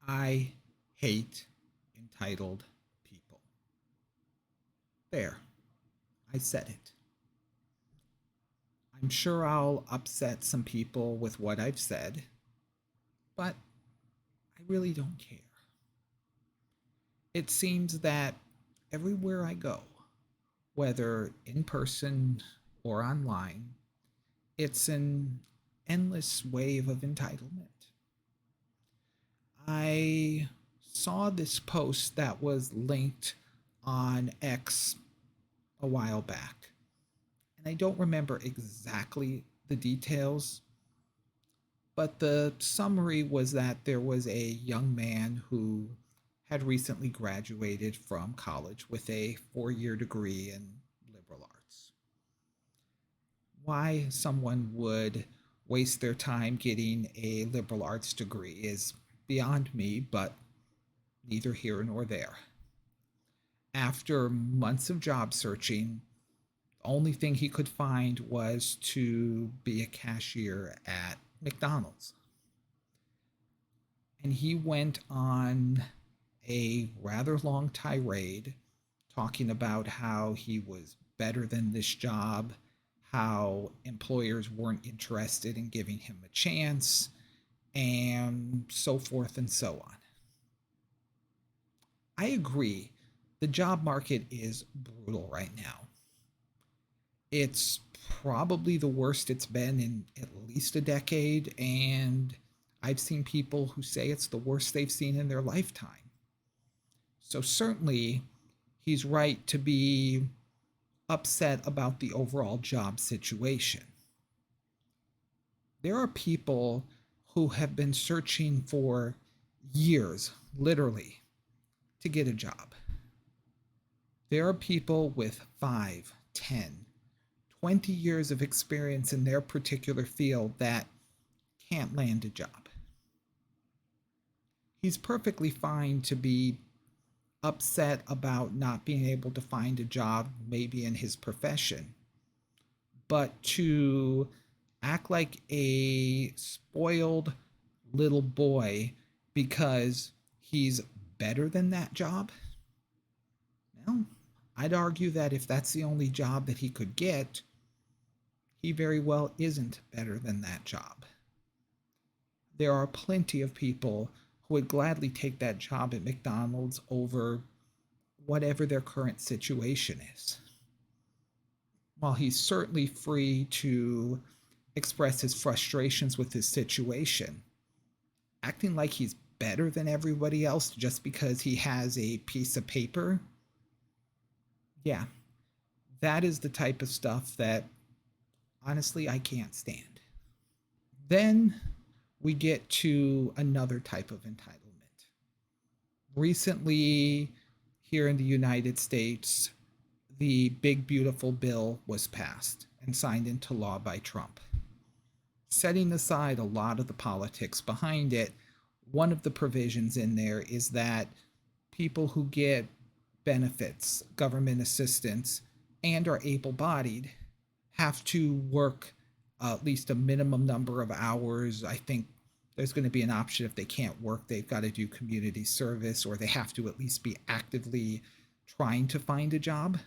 I hate entitled people. There, I said it. I'm sure I'll upset some people with what I've said, but I really don't care. It seems that everywhere I go, whether in person or online, it's an endless wave of entitlement. I saw this post that was linked on X a while back, and I don't remember exactly the details, but the summary was that there was a young man who had recently graduated from college with a 4 year degree in liberal arts. Why someone would waste their time getting a liberal arts degree is beyond me, but neither here nor there. After months of job searching, the only thing he could find was to be a cashier at McDonald's. And he went on a rather long tirade talking about how he was better than this job, how employers weren't interested in giving him a chance, and so forth and so on. I agree. The job market is brutal right now. It's probably the worst it's been in at least a decade, and I've seen people who say it's the worst they've seen in their lifetime. So, certainly, he's right to be upset about the overall job situation. There are people who have been searching for years, literally, to get a job. There are people with 5, 10, 20 years of experience in their particular field that can't land a job. He's perfectly fine to be upset about not being able to find a job, maybe in his profession, but to act like a spoiled little boy because he's better than that job, well, I'd argue that if that's the only job that he could get, he very well isn't better than that job. There are plenty of people who would gladly take that job at McDonald's over whatever their current situation is. While he's certainly free to express his frustrations with his situation, acting like he's better than everybody else just because he has a piece of paper, yeah, that is the type of stuff that honestly I can't stand. Then we get to another type of entitlement. Recently, here in the United States, the Big Beautiful Bill was passed and signed into law by Trump. Setting aside a lot of the politics behind it, one of the provisions in there is that people who get benefits, government assistance, and are able bodied have to work at least a minimum number of hours. I think there's going to be an option if they can't work, they've got to do community service or they have to at least be actively trying to find a job.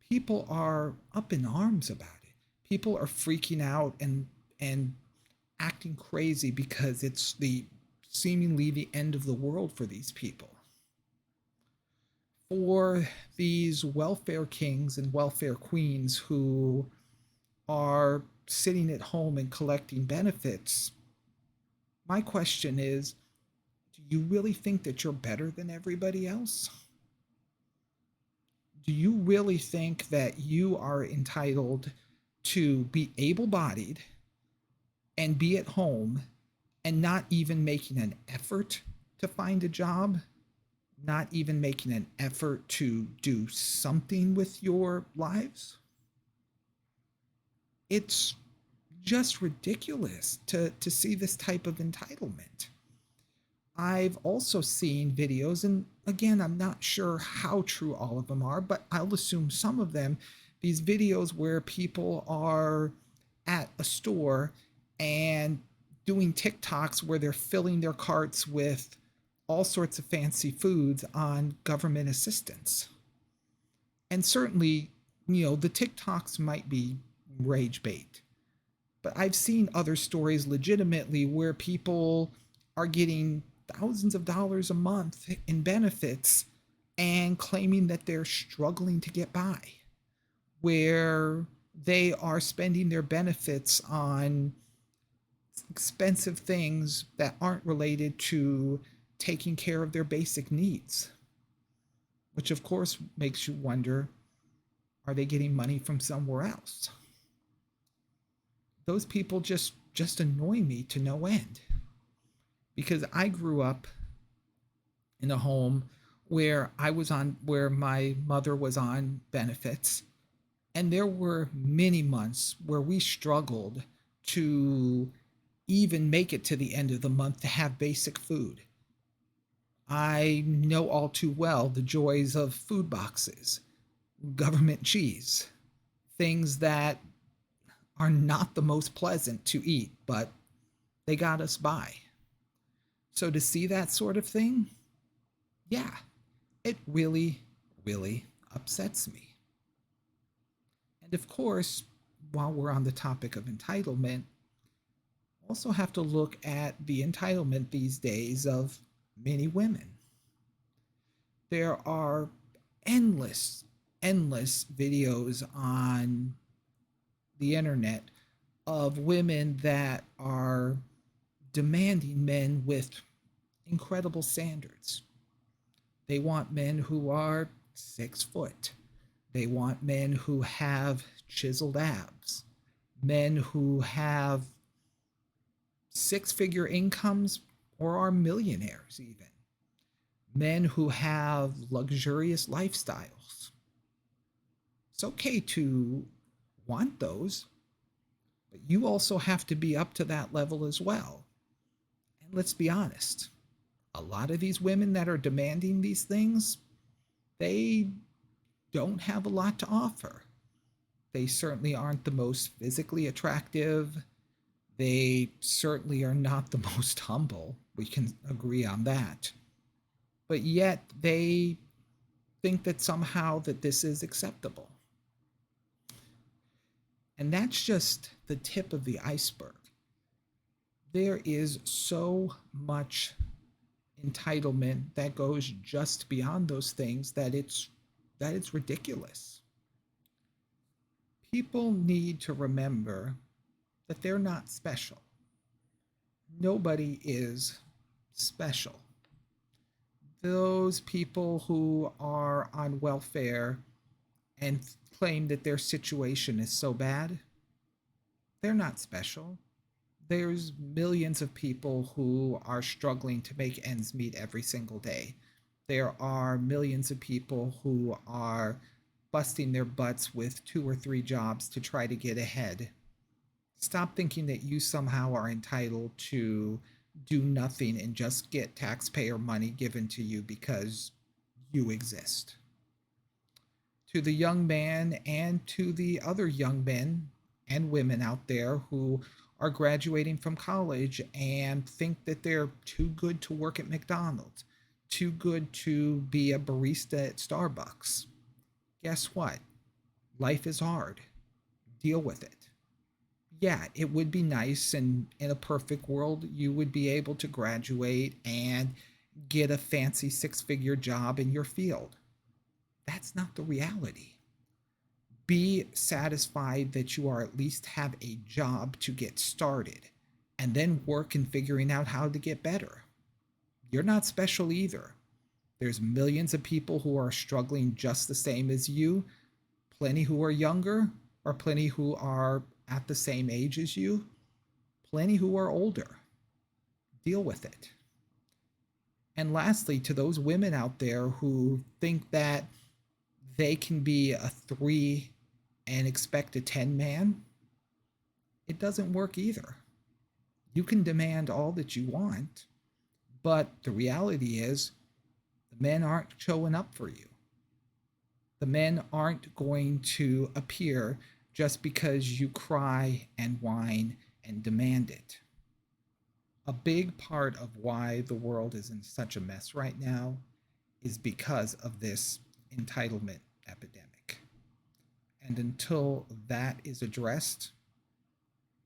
People are up in arms about it. People are freaking out and acting crazy because it's the seemingly the end of the world for these people. For these welfare kings and welfare queens who are sitting at home and collecting benefits, my question is, do you really think that you're better than everybody else? Do you really think that you are entitled to be able bodied and be at home and not even making an effort to find a job, not even making an effort to do something with your lives? It's just ridiculous to see this type of entitlement. I've also seen videos, and again, I'm not sure how true all of them are, but I'll assume some of them. These videos where people are at a store and doing TikToks where they're filling their carts with all sorts of fancy foods on government assistance. And certainly, the TikToks might be rage bait, but I've seen other stories legitimately where people are getting thousands of dollars a month in benefits and claiming that they're struggling to get by, where they are spending their benefits on expensive things that aren't related to taking care of their basic needs, which of course makes you wonder, are they getting money from somewhere else? Those people just annoy me to no end, because I grew up in a home where my mother was on benefits, and there were many months where we struggled to even make it to the end of the month to have basic food. I know all too well the joys of food boxes, government cheese, things that are not the most pleasant to eat, but they got us by. So to see that sort of thing, yeah, it really, really upsets me. And of course, while we're on the topic of entitlement, also have to look at the entitlement these days of many women. There are endless, endless videos on the internet of women that are demanding men with incredible standards. They want men who are 6 foot. They want men who have chiseled abs, men who have six-figure incomes or are millionaires, even men who have luxurious lifestyles. It's okay to want those, but you also have to be up to that level as well. And let's be honest, a lot of these women that are demanding these things, they don't have a lot to offer. They certainly aren't the most physically attractive. They certainly are not the most humble. We can agree on that. But yet they think that somehow that this is acceptable. And that's just the tip of the iceberg. There is so much entitlement that goes just beyond those things that it's ridiculous. People need to remember that they're not special. Nobody is special. Those people who are on welfare and claim that their situation is so bad, they're not special. There's millions of people who are struggling to make ends meet every single day. There are millions of people who are busting their butts with 2 or 3 jobs to try to get ahead. Stop thinking that you somehow are entitled to do nothing and just get taxpayer money given to you because you exist. To the young man and to the other young men and women out there who are graduating from college and think that they're too good to work at McDonald's, too good to be a barista at Starbucks. Guess what? Life is hard. Deal with it. Yeah, it would be nice, and in a perfect world, you would be able to graduate and get a fancy six-figure job in your field. That's not the reality. Be satisfied that you are at least have a job to get started and then work in figuring out how to get better. You're not special either. There's millions of people who are struggling just the same as you, plenty who are younger, or plenty who are at the same age as you, plenty who are older. Deal with it. And lastly, to those women out there who think that they can be a 3 and expect a 10 man, it doesn't work either. You can demand all that you want, but the reality is the men aren't showing up for you. The men aren't going to appear just because you cry and whine and demand it. A big part of why the world is in such a mess right now is because of this entitlement epidemic. And until that is addressed,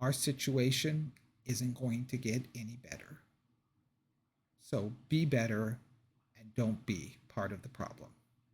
our situation isn't going to get any better. So be better and don't be part of the problem.